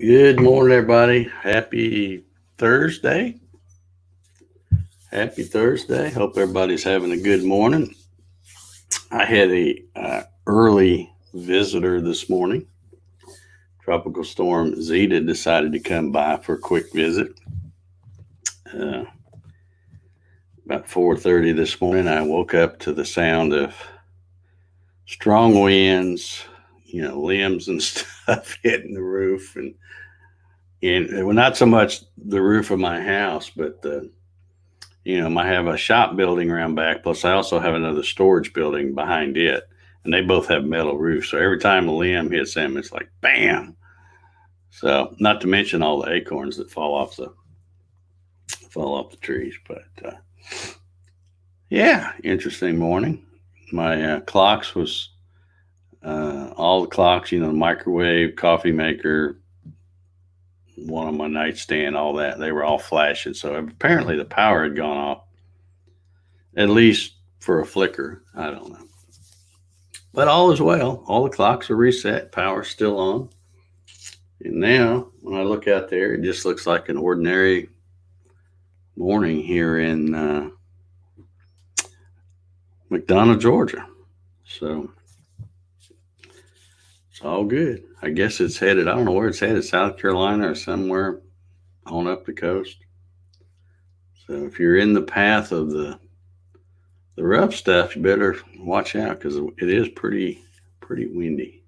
Good morning, everybody. Happy Thursday. Happy Thursday. Hope everybody's having a good morning. I had a early visitor this morning. Tropical storm Zeta decided to come by for a quick visit. Uh, about 4:30 this morning, I woke up to the sound of strong winds, limbs and stuff hitting the roof, and well, not so much the roof of my house, but I have a shop building around back. Plus, I also have another storage building behind it, and they both have metal roofs. So every time a limb hits them, it's like bam. So, not to mention all the acorns that fall off the trees. But yeah, interesting morning. My clocks was all the clocks. The microwave, coffee maker, one on my nightstand, all that. They were all flashing. So apparently the power had gone off, at least for a flicker. I don't know. But all is well. All the clocks are reset. Power's still on. And now, when I look out there, it just looks like an ordinary morning here in McDonough, Georgia. So it's all good. I guess it's headed, I don't know where it's headed, South Carolina or somewhere on up the coast. So if you're in the path of the rough stuff, you better watch out because it is pretty windy.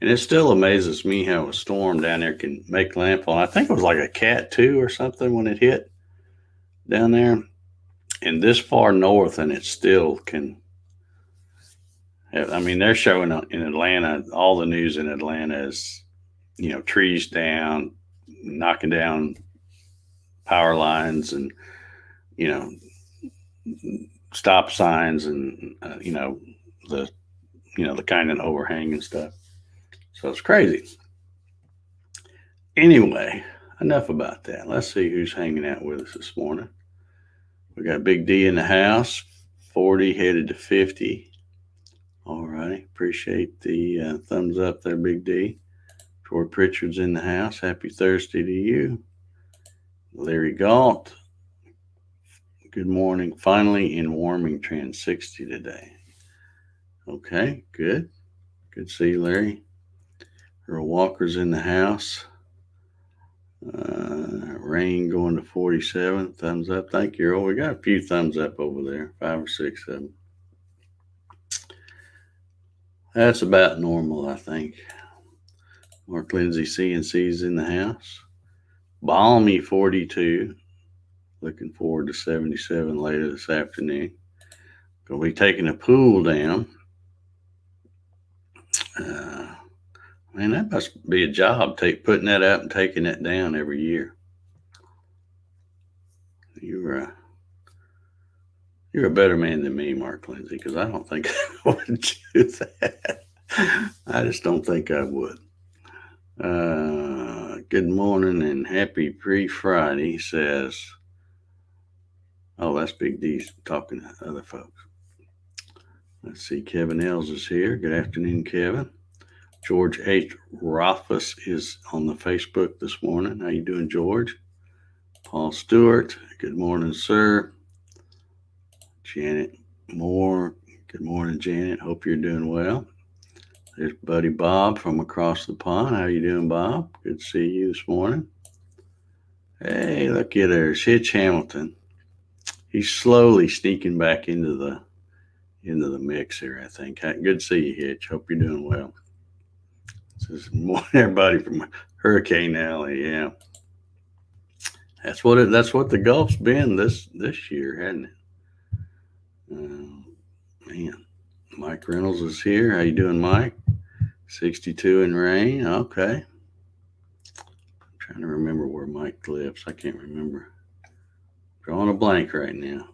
And it still amazes me how a storm down there can make landfall. I think it was like a Cat 2 or something when it hit down there. And this far north, and it still can. I mean, they're showing in Atlanta, all the news in Atlanta is, trees down, knocking down power lines and, you know, stop signs and, the kind of overhang and stuff. So it's crazy. Anyway, enough about that. Let's see who's hanging out with us this morning. We got Big D in the house, 40 headed to 50. All righty. Appreciate the thumbs up there, Big D. Troy Pritchard's in the house. Happy Thursday to you. Larry Galt. Good morning. Finally in Warmington, 60 today. Okay, good. Good to see you, Larry. Earl Walker's in the house. Rain going to 47. Thumbs up. Thank you, Earl. We got a few thumbs up over there. 5 or 6 of them. That's about normal, I think. Mark Lindsay CNC's in the house. Balmy 42. Looking forward to 77 later this afternoon. Going to be taking a pool down. Man, that must be a job, putting that up and taking it down every year. You're a better man than me, Mark Lindsay, because I don't think I would do that. I just don't think I would. Good morning and happy pre-Friday, says. Oh, that's Big D talking to other folks. Let's see, Kevin Els is here. Good afternoon, Kevin. George H. Rothfuss is on the Facebook this morning. How you doing, George? Paul Stewart. Good morning, sir. Janet Moore. Good morning, Janet. Hope you're doing well. There's Buddy Bob from across the pond. How you doing, Bob? Good to see you this morning. Hey, look at there's Hitch Hamilton. He's slowly sneaking back into the mix here, I think. Good to see you, Hitch. Hope you're doing well. This is more everybody from Hurricane Alley. Yeah, that's what the Gulf's been this year, hasn't it? Man, Mike Reynolds is here. How you doing, Mike? 62 in rain. Okay. I'm trying to remember where Mike lives. I can't remember. Drawing a blank right now.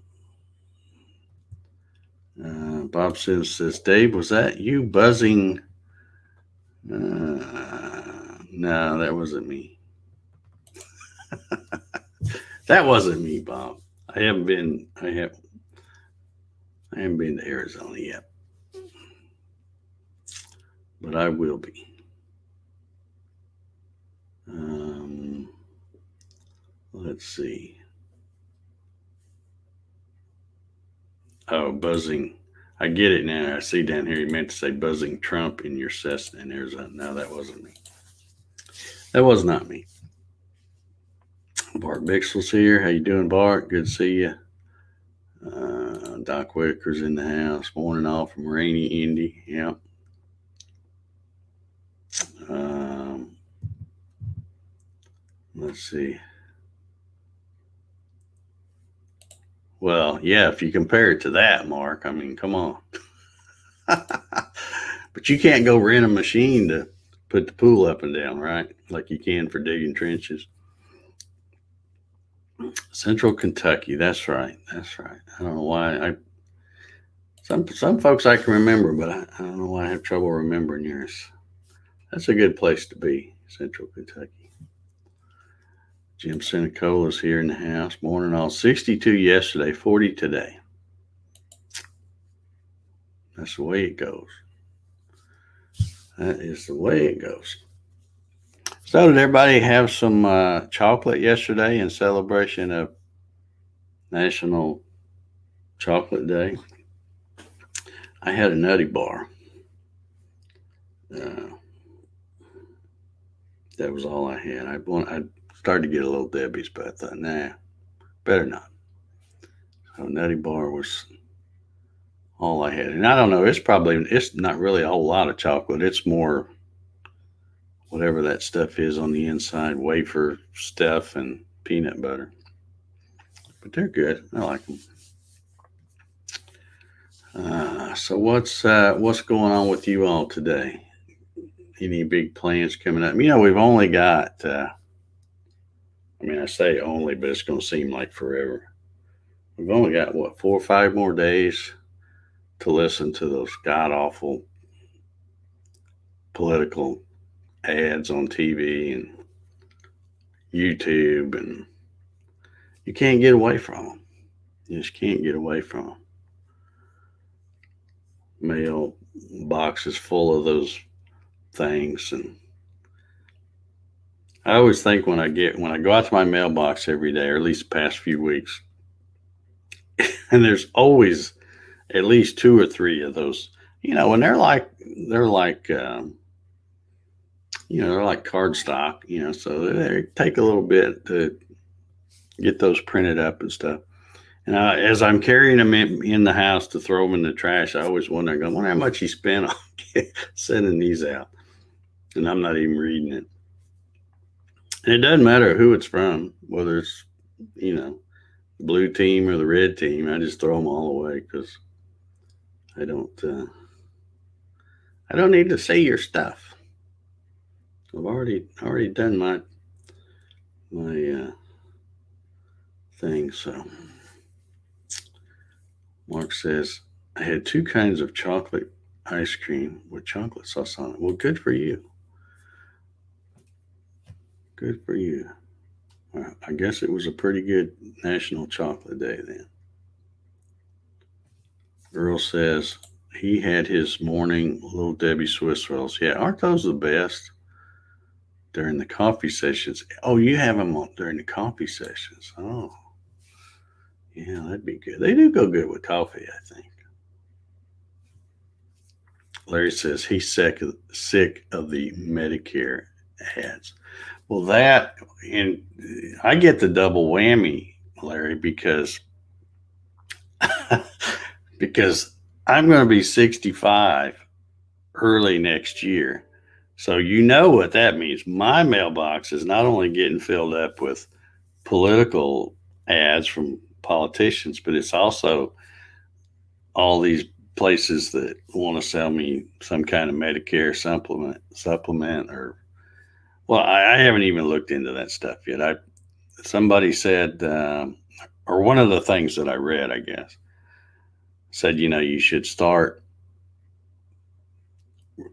Bob says, Dave, was that you buzzing? No, that wasn't me. That wasn't me, Bob. I haven't been to Arizona yet, but I will be. Let's see. Oh, buzzing. I get it now. I see down here. He meant to say buzzing Trump in your Cessna, and there's a no. That wasn't me. That was not me. Bart Bixel's here. How you doing, Bart? Good to see you. Doc Whitaker's in the house. Morning all from rainy Indy. Yep. Let's see. Well, yeah, if you compare it to that, Mark, I mean, come on. But you can't go rent a machine to put the pool up and down, right? Like you can for digging trenches. Central Kentucky. That's right. That's right. I don't know why. Some folks I can remember, but I don't know why I have trouble remembering yours. That's a good place to be, Central Kentucky. Jim Senecola's here in the house. Morning all. 62 yesterday, 40 today. That's the way it goes. That is the way it goes. So did everybody have some chocolate yesterday in celebration of National Chocolate Day? I had a nutty bar. That was all I had. I started to get a little Debbie's, but I thought, nah, better not. So nutty bar was all I had. And I don't know, it's not really a whole lot of chocolate. It's more whatever that stuff is on the inside, wafer stuff and peanut butter. But they're good. I like them. So what's going on with you all today? Any big plans coming up? We've only got, I say only, but it's going to seem like forever. We've only got, 4 or 5 more days to listen to those god-awful political ads on TV and YouTube, and you can't get away from them. You just can't get away from them. Mail boxes full of those things, and I always think when I go out to my mailbox every day, or at least the past few weeks, and there's always at least 2 or 3 of those, and they're like they're like cardstock, so they take a little bit to get those printed up and stuff. And as I'm carrying them in the house to throw them in the trash, I always wonder how much he spent on sending these out. And I'm not even reading it. And it doesn't matter who it's from, whether it's, the blue team or the red team. I just throw them all away because I don't need to see your stuff. I've already done my thing. So Mark says, I had 2 kinds of chocolate ice cream with chocolate sauce on it. Well, good for you. Good for you. Well, I guess it was a pretty good National Chocolate Day then. Earl says he had his morning Little Debbie Swiss rolls. Yeah, aren't those the best? During the coffee sessions. Oh, you have them during the coffee sessions. Oh, yeah, that'd be good. They do go good with coffee, I think. Larry says he's sick of the Medicare ads. Well, and I get the double whammy, Larry, because I'm going to be 65 early next year. So you know what that means. My mailbox is not only getting filled up with political ads from politicians, but it's also all these places that want to sell me some kind of Medicare supplement or, well, I haven't even looked into that stuff yet. Somebody said, or one of the things that I read, I guess, said, you should start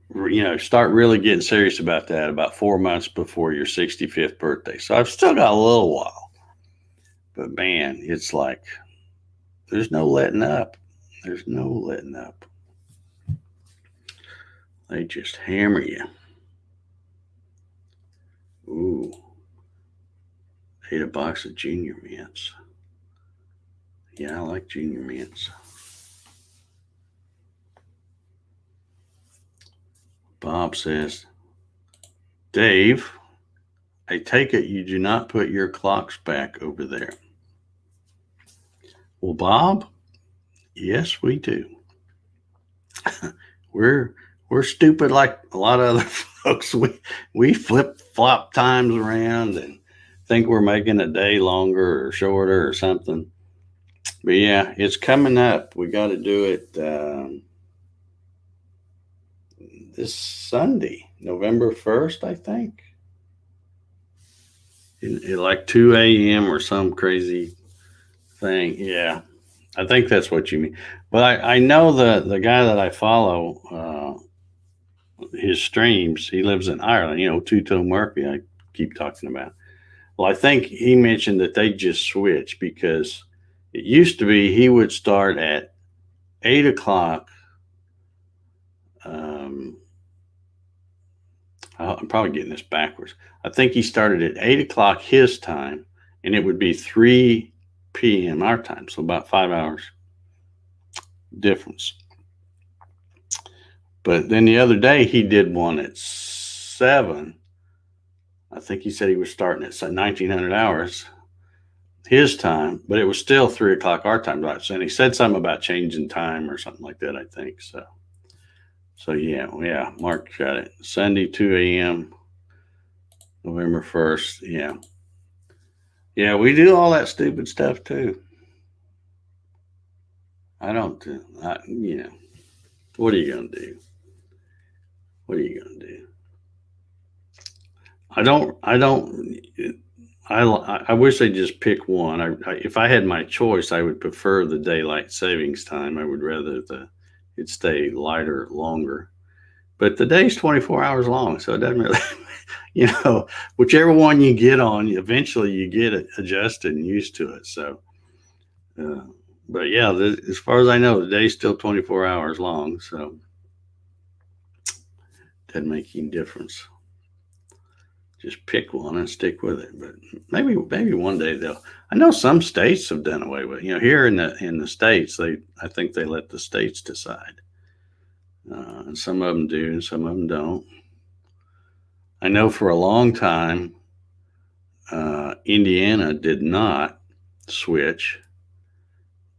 really getting serious about that about 4 months before your 65th birthday. So I've still got a little while, but man, it's like, there's no letting up. There's no letting up. They just hammer you Ooh, ate a box of Junior Mints. Yeah, I like Junior Mints. Bob says, Dave, I take it you do not put your clocks back over there. Well, Bob, yes, we do. we're stupid like a lot of other folks. We flip flop times around and think we're making a day longer or shorter or something. But yeah, it's coming up. We got to do it this Sunday, November 1st, I think. Like 2 a.m. or some crazy thing. Yeah, I think that's what you mean. But I know the guy that I follow, his streams, he lives in Ireland, Tuto Murphy, I keep talking about. Well, I think he mentioned that they just switched because it used to be he would start at 8 o'clock. I'm probably getting this backwards. I think he started at 8 o'clock his time, and it would be 3 p.m. our time, so about 5 hours difference. But then the other day he did one at 7. I think he said he was starting at 1900 hours his time, but it was still 3 o'clock our time. And he said something about changing time or something like that, I think. So yeah, Mark got it. Sunday, 2 a.m., November 1st. Yeah. Yeah, we do all that stupid stuff too. I don't, what are you going to do? What are you going to do? I wish they just pick one. If I had my choice, I would prefer the daylight savings time. I would rather it stay lighter longer. But the day's 24 hours long, so it doesn't really, whichever one you get on, eventually you get it adjusted and used to it. So, but yeah, as far as I know, the day's still 24 hours long, so it doesn't make any difference. Just pick one and stick with it. But maybe one day I know some states have done away with it. Here in the states, I think they let the states decide. And some of them do, and some of them don't. I know for a long time, Indiana did not switch,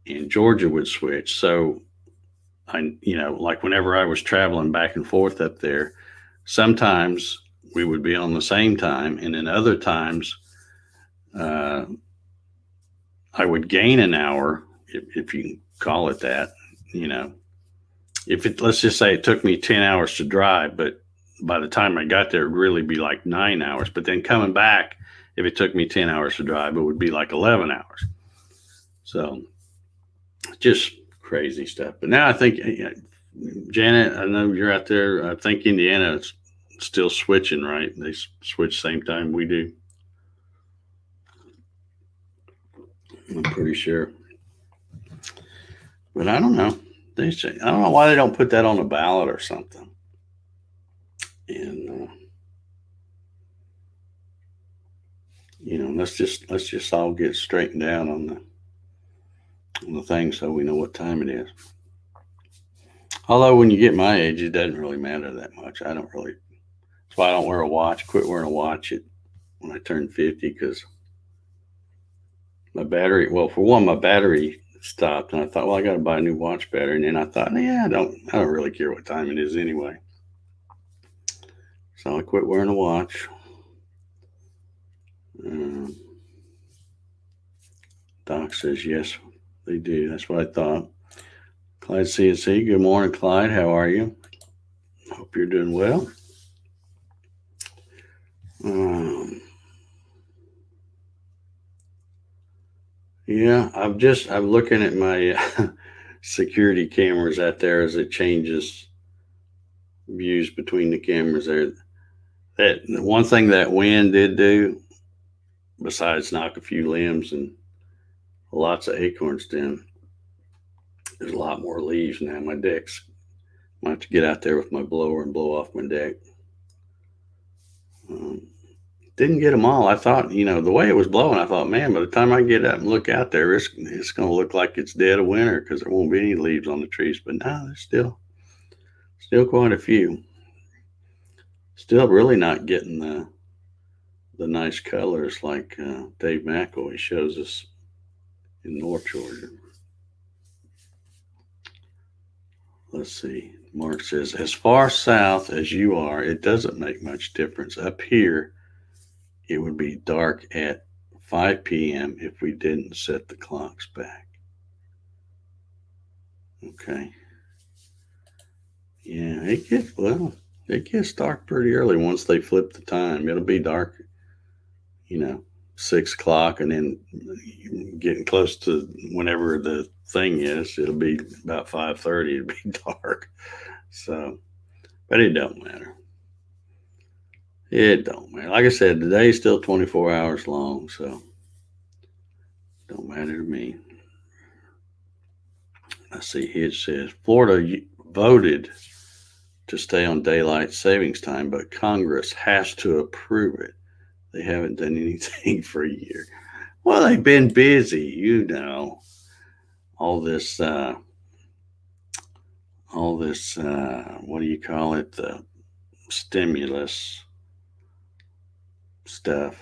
and Georgia would switch. So like whenever I was traveling back and forth up there, sometimes we would be on the same time, and then other times I would gain an hour, if you can call it that. Let's just say it took me 10 hours to drive, but by the time I got there, it would really be like 9 hours. But then coming back, if it took me 10 hours to drive, it would be like 11 hours. So just crazy stuff. But now I think, Janet, I know you're out there. I think Indiana is still switching, right? They switch same time we do. I'm pretty sure. But I don't know. I don't know why they don't put that on a ballot or something. And let's just all get straightened out on the thing so we know what time it is. Although when you get my age, it doesn't really matter that much. That's why I don't wear a watch. Quit wearing a watch when I turn 50 because my battery. Well, for one, my battery stopped, and I thought, well, I got to buy a new watch battery. And then I thought, I don't really care what time it is anyway. So I quit wearing a watch. Doc says yes, they do. That's what I thought. Clyde CNC, good morning, Clyde. How are you? Hope you're doing well. Yeah, I'm looking at my security cameras out there as it changes views between the cameras there. That one thing that wind did do, besides knock a few limbs and lots of acorns down, there's a lot more leaves now. My deck's, I have to get out there with my blower and blow off my deck. didn't get them all. I thought, the way it was blowing, I thought, man, by the time I get up and look out there, it's going to look like it's dead of winter because there won't be any leaves on the trees. But no, there's still quite a few. Still really not getting the nice colors like Dave McElwee shows us in North Georgia. Let's see. Mark says, as far south as you are, it doesn't make much difference. Up here, it would be dark at 5 p.m. if we didn't set the clocks back. Okay. Yeah, it gets dark pretty early once they flip the time. It'll be dark, 6 o'clock, and then getting close to whenever the thing is, it'll be about 5:30. It'll be dark. So, but it don't matter. It don't matter. Like I said, the day's still 24 hours long, so don't matter to me. Let's see. It says Florida voted to stay on daylight savings time, but Congress has to approve it. They haven't done anything for a year. Well, they've been busy, all this, what do you call it? The stimulus stuff.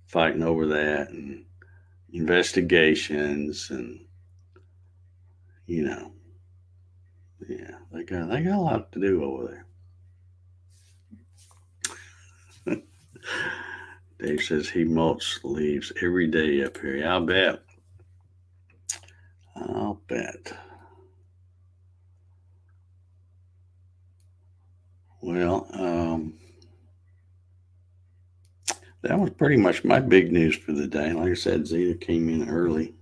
Fighting over that and investigations and, they got a lot to do over there. Dave says he mulch leaves every day up here. I'll bet. Well, that was pretty much my big news for the day. Like I said, Zeta came in early.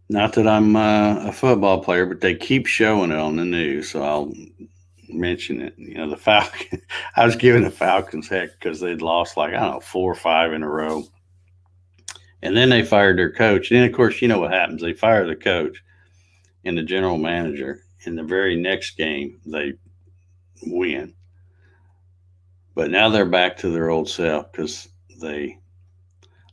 Not that I'm a football player, but they keep showing it on the news, so I'll mention it. The Falcons. I was giving the Falcons heck because they'd lost 4 or 5 in a row. And then they fired their coach. And then, of course, you know what happens. They fire the coach and the general manager. In the very next game, they win. But now they're back to their old self because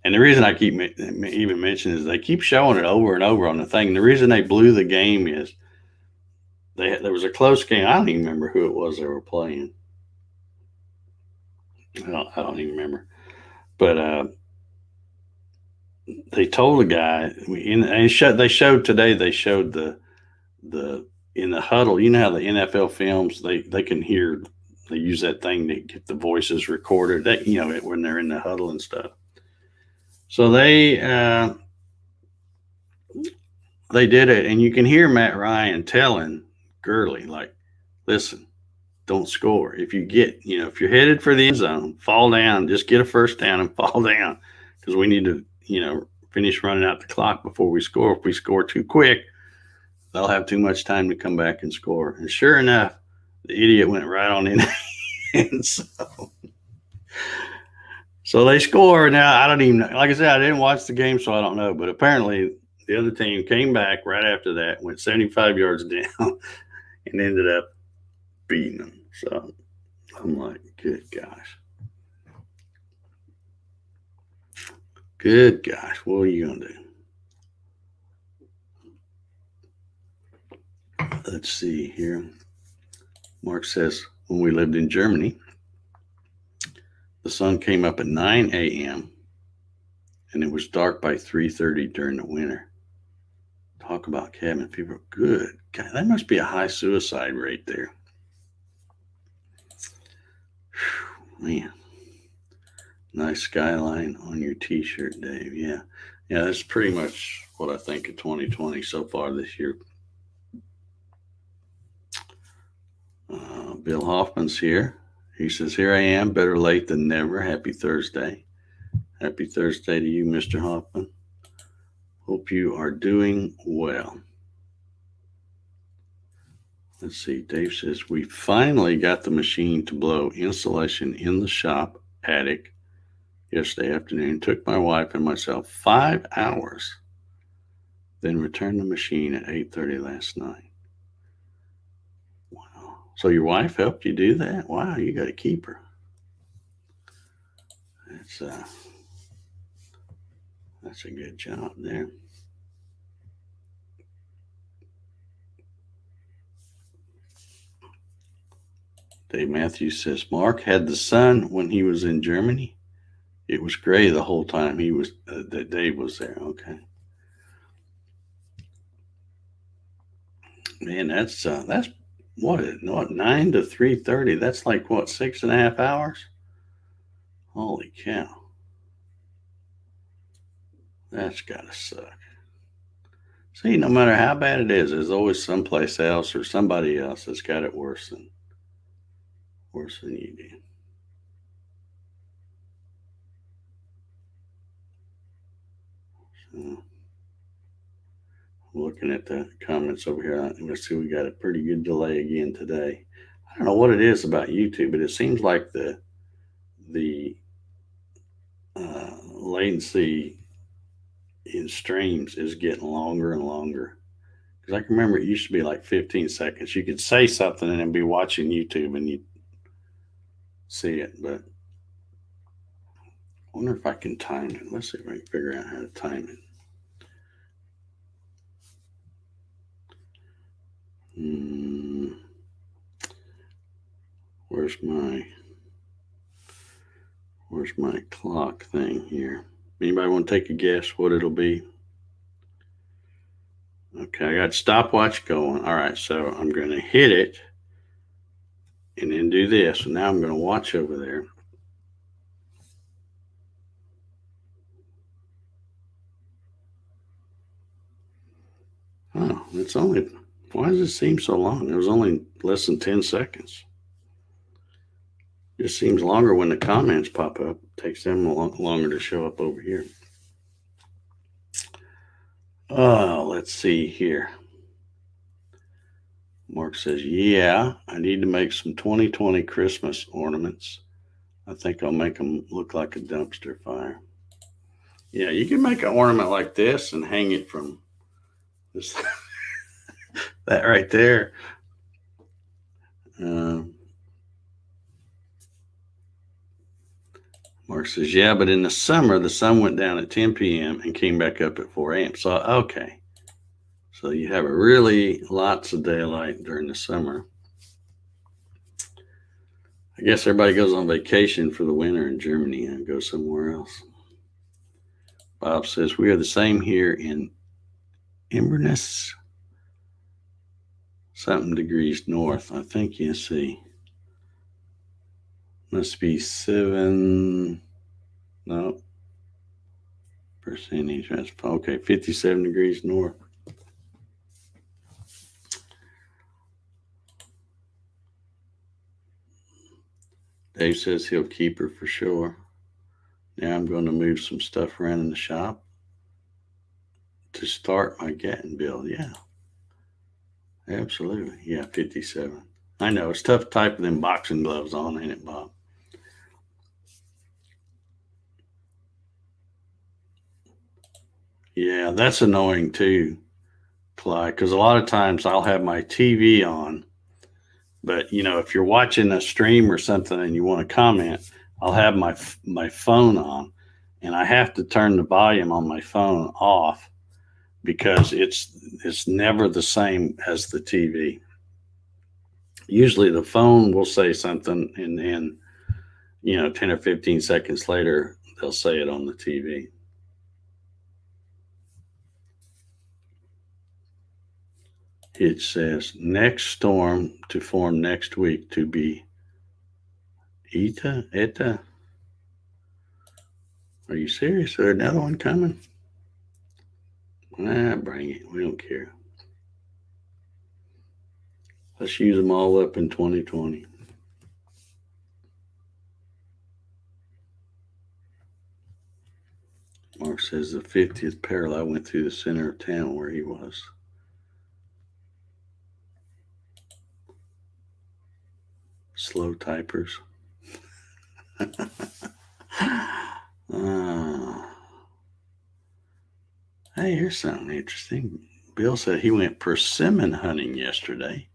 and the reason I keep even mentioning is they keep showing it over and over on the thing. The reason they blew the game is there was a close game. I don't even remember who it was they were playing. I don't even remember. But they told the guy, they showed today, they showed the in the huddle. You know how the NFL films, they can hear, they use that thing to get the voices recorded, when they're in the huddle and stuff. So they did it, and you can hear Matt Ryan telling Gurley, listen, don't score. If you if you're headed for the end zone, fall down, just get a first down and fall down because we need to, finish running out the clock before we score. If we score too quick, they'll have too much time to come back and score. And sure enough, the idiot went right on in. And so they score. Now, I don't even know. Like I said, I didn't watch the game, so I don't know. But apparently, the other team came back right after that, went 75 yards down, and ended up beating them. So I'm like, good gosh. Good gosh. What are you going to do? Let's see here. Mark says, when we lived in Germany, the sun came up at 9 a.m. and it was dark by 3:30 during the winter. Talk about cabin fever. Good God, that must be a high suicide rate there. Whew, man. Nice skyline on your t-shirt, Dave. Yeah, that's pretty much what I think of 2020 so far this year. Bill Hoffman's here. He says, here I am, better late than never. Happy Thursday. Happy Thursday to you, Mr. Hoffman. Hope you are doing well. Let's see. Dave says, we finally got the machine to blow insulation in the shop attic yesterday afternoon. Took my wife and myself 5 hours. then returned the machine at 8:30 last night. Wow. So your wife helped you do that? Wow, you got to keep her. That's a good job there. Dave Matthews says, Mark had the sun when he was in Germany. It was gray the whole time that Dave was there. Okay. Man, that's what 9 to 3:30. That's like what, 6.5 hours? Holy cow. That's gotta suck. See, no matter how bad it is, there's always someplace else or somebody else that's got it worse than you do. So, looking at the comments over here, let's see, we got a pretty good delay again today. I don't know what it is about YouTube, but it seems like the latency in streams is getting longer and longer. Because I can remember it used to be like 15 seconds. You could say something and then be watching YouTube and you'd see it. But I wonder if I can time it. Let's see if I can figure out how to time it. Where's my clock thing here? Anybody want to take a guess what it'll be? Okay, I got stopwatch going. All right, so I'm going to hit it and then do this. So now I'm going to watch over there. Oh, why does it seem so long? It was only less than 10 seconds. It just seems longer when the comments pop up. It takes them longer to show up over here. Oh, let's see here. Mark says, yeah, I need to make some 2020 Christmas ornaments. I think I'll make them look like a dumpster fire. Yeah, you can make an ornament like this and hang it from this, that right there. Mark says, yeah, but in the summer, the sun went down at 10 p.m. and came back up at 4 a.m. So, okay. So you have really lots of daylight during the summer. I guess everybody goes on vacation for the winter in Germany and goes somewhere else. Bob says, we are the same here in Inverness, something degrees north. I think you see. Must be 7, no, percentage. That's okay, 57 degrees north. Dave says he'll keep her for sure. Now I'm going to move some stuff around in the shop to start my Gatton build. Yeah, absolutely. Yeah, 57. I know, it's tough typing them boxing gloves on, ain't it, Bob? Yeah, that's annoying too, Clyde, because a lot of times I'll have my TV on, but if you're watching a stream or something and you want to comment, I'll have my phone on, and I have to turn the volume on my phone off because it's never the same as the TV. Usually the phone will say something, and then 10 or 15 seconds later they'll say it on the TV. It says next storm to form next week to be Eta. Are you serious? Is there another one coming? Bring it. We don't care. Let's use them all up in 2020. Mark says the 50th parallel went through the center of town where he was. Slow typers. Hey, here's something interesting. Bill said he went persimmon hunting yesterday,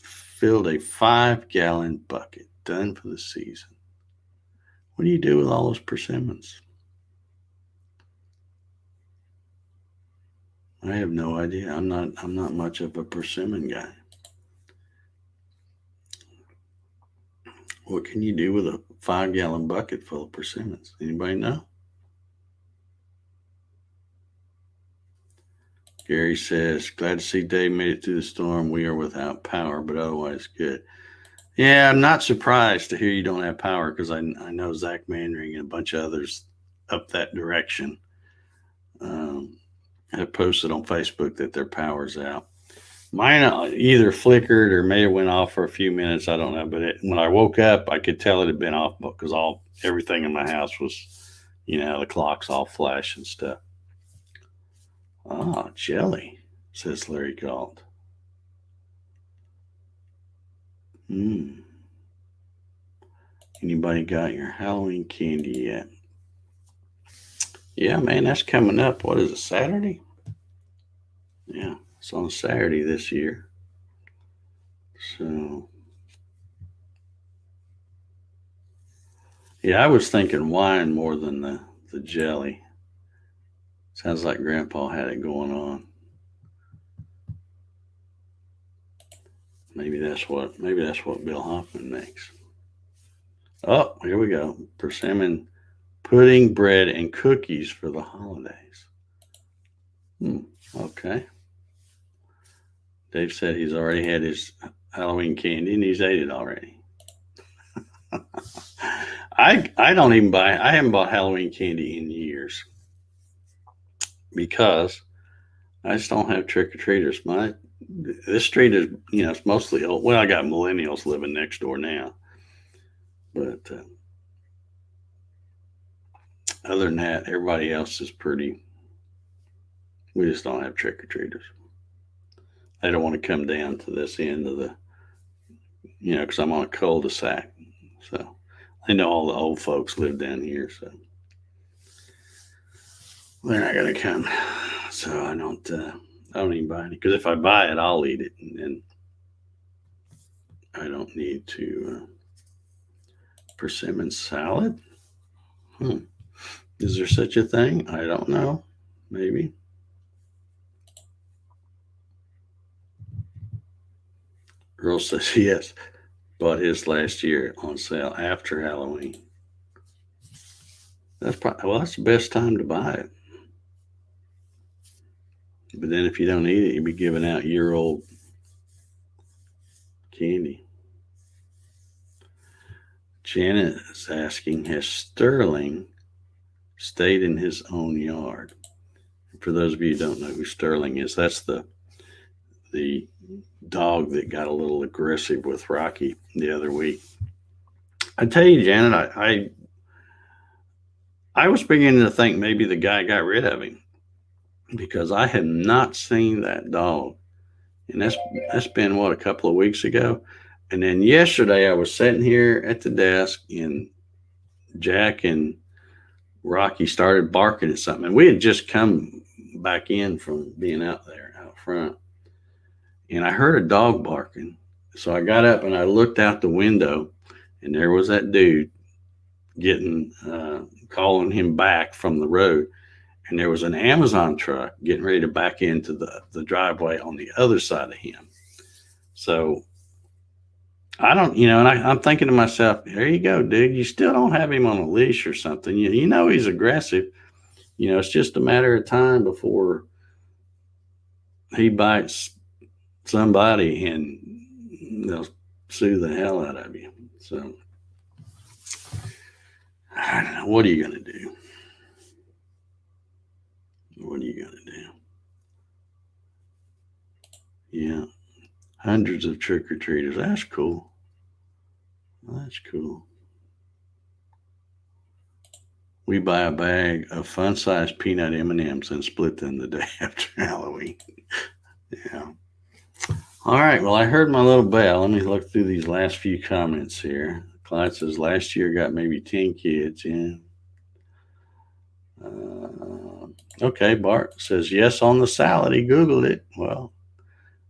filled a 5-gallon bucket, done for the season. What do you do with all those persimmons? I have no idea. I'm not much of a persimmon guy. What can you do with a 5-gallon bucket full of persimmons? Anybody know? Gary says, glad to see Dave made it through the storm. We are without power, but otherwise good. Yeah, I'm not surprised to hear you don't have power because I know Zach Manring and a bunch of others up that direction have posted on Facebook that their power's out. Mine either flickered or may have went off for a few minutes. I don't know. But when I woke up, I could tell it had been off because everything in my house was, the clocks all flash and stuff. Ah, jelly, says Larry Galt. Anybody got your Halloween candy yet? Yeah, man, that's coming up. What is it, Saturday? Yeah, it's on Saturday this year. So, yeah, I was thinking wine more than the jelly. Sounds like Grandpa had it going on. Maybe that's what Bill Hoffman makes. Oh, here we go. Persimmon pudding, bread, and cookies for the holidays. Okay. Dave said he's already had his Halloween candy and he's ate it already. I don't even I haven't bought Halloween candy in years because I just don't have trick-or-treaters. This street is, it's mostly old. Well, I got millennials living next door now. But other than that, everybody else is we just don't have trick-or-treaters. They don't want to come down to this end of the, because I'm on a cul-de-sac. So I know all the old folks live down here. So they're not going to come. So I don't even buy any. Because if I buy it, I'll eat it. And then I don't need to. Persimmon salad? Is there such a thing? I don't know. Maybe. Earl says yes. Bought his last year on sale after Halloween. That's the best time to buy it. But then if you don't eat it, you'll be giving out year-old candy. Janet is asking, has Sterling stayed in his own yard? For those of you who don't know who Sterling is, that's the dog that got a little aggressive with Rocky the other week. I tell you, Janet, I was beginning to think maybe the guy got rid of him because I had not seen that dog. And that's been, a couple of weeks ago. And then yesterday I was sitting here at the desk and Jack and Rocky started barking at something. And we had just come back in from being out front. And I heard a dog barking. So I got up and I looked out the window and there was that dude calling him back from the road. And there was an Amazon truck getting ready to back into the driveway on the other side of him. So I don't, and I'm thinking to myself, there you go, dude. You still don't have him on a leash or something. He's aggressive. It's just a matter of time before he bites somebody and they'll sue the hell out of you. So I don't know. What are you going to do? What are you going to do? Yeah. Hundreds of trick-or-treaters. That's cool. That's cool. We buy a bag of fun-sized peanut M&Ms and split them the day after Halloween. Yeah. All right. Well, I heard my little bell. Let me look through these last few comments here. Clyde says last year got maybe 10 kids. Yeah. Okay, Bart says yes on the salad. He Googled it. Well,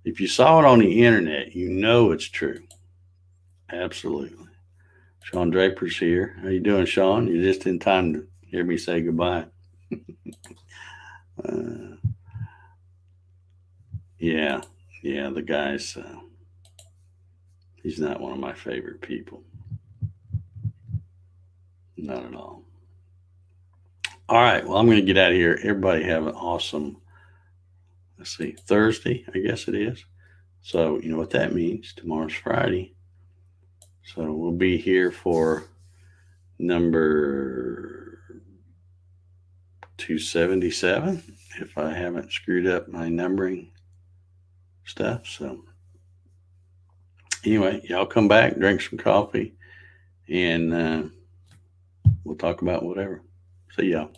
if you saw it on the internet, you know it's true. Absolutely. Sean Draper's here. How you doing, Sean? You're just in time to hear me say goodbye. Yeah, the guy's, he's not one of my favorite people. Not at all. All right, well, I'm going to get out of here. Everybody have an awesome, let's see, Thursday, I guess it is. So, you know what that means. Tomorrow's Friday. So we'll be here for number 277, if I haven't screwed up my numbering stuff. So anyway, y'all come back, drink some coffee, and we'll talk about whatever. See y'all.